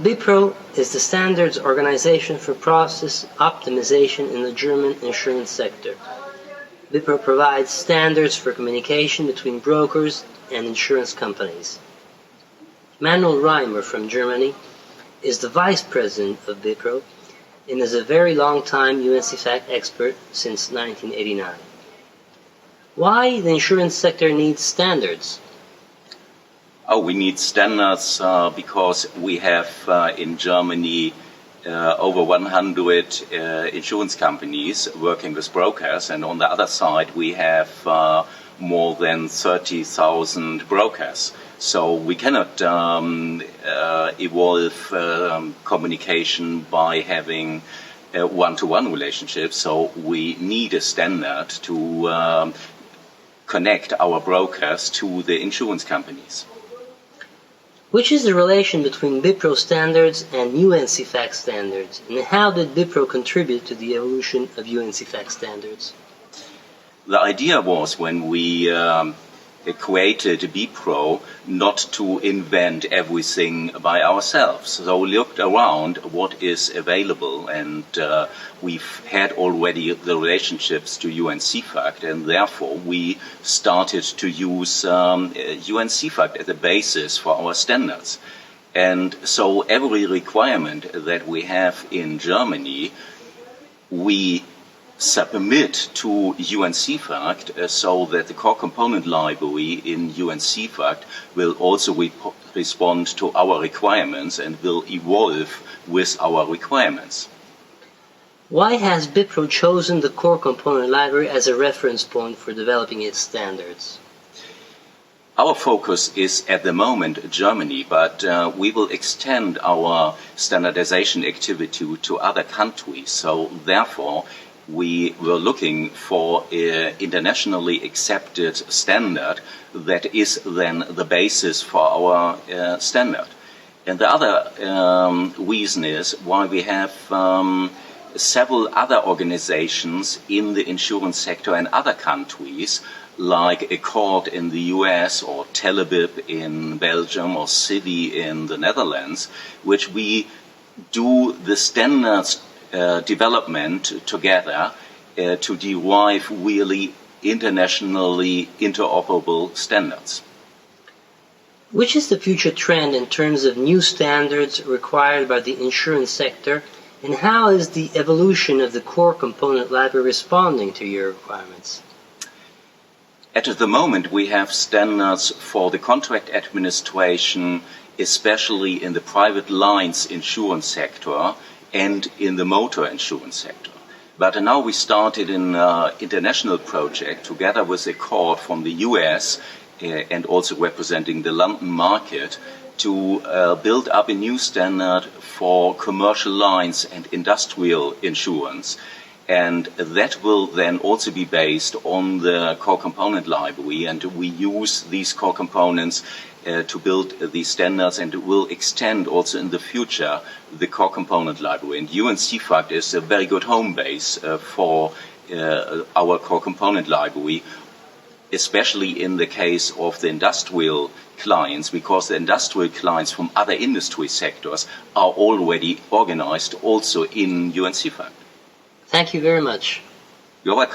BiPRO is the standards organization for process optimization in the German insurance sector. BiPRO provides standards for communication between brokers and insurance companies. Manuel Reimer from Germany is the Vice-President of BiPRO and is a very long-time UNCEFACT expert since 1989. Why the insurance sector needs standards? We need standards because we have in Germany over 100 insurance companies working with brokers, and on the other side we have more than 30,000 brokers. So we cannot evolve communication by having a one-to-one relationship, so we need a standard to connect our brokers to the insurance companies. Which is the relation between BiPRO standards and UNCEFACT standards, and how did BiPRO contribute to the evolution of UNCEFACT standards? The idea was, when we created BiPRO, not to invent everything by ourselves. So we looked around what is available, and we've had already the relationships to UNCEFACT, and therefore we started to use UNCEFACT as a basis for our standards. And so every requirement that we have in Germany, we submit to UNCEFACT so that the core component library in UNCEFACT will also respond to our requirements and will evolve with our requirements. Why has BiPRO chosen the core component library as a reference point for developing its standards? Our focus is at the moment Germany, but we will extend our standardization activity to other countries. So therefore, we were looking for an internationally accepted standard that is then the basis for our standard. And the other reason is why we have several other organizations in the insurance sector in other countries, like Accord in the US or Telebib in Belgium or CIVI in the Netherlands, which we do the standards development together to derive really internationally interoperable standards. Which is the future trend in terms of new standards required by the insurance sector, and how is the evolution of the core component library responding to your requirements? At the moment, we have standards for the contract administration, especially in the private lines insurance sector and in the motor insurance sector. But now we started an international project together with Accord from the US and also representing the London market to build up a new standard for commercial lines and industrial insurance. And that will then also be based on the core component library, and we use these core components to build these standards, and it will extend also in the future the core component library. And UNCEFACT is a very good home base for our core component library, especially in the case of the industrial clients, because the industrial clients from other industry sectors are already organized also in UNCEFACT. Thank you very much. You're welcome.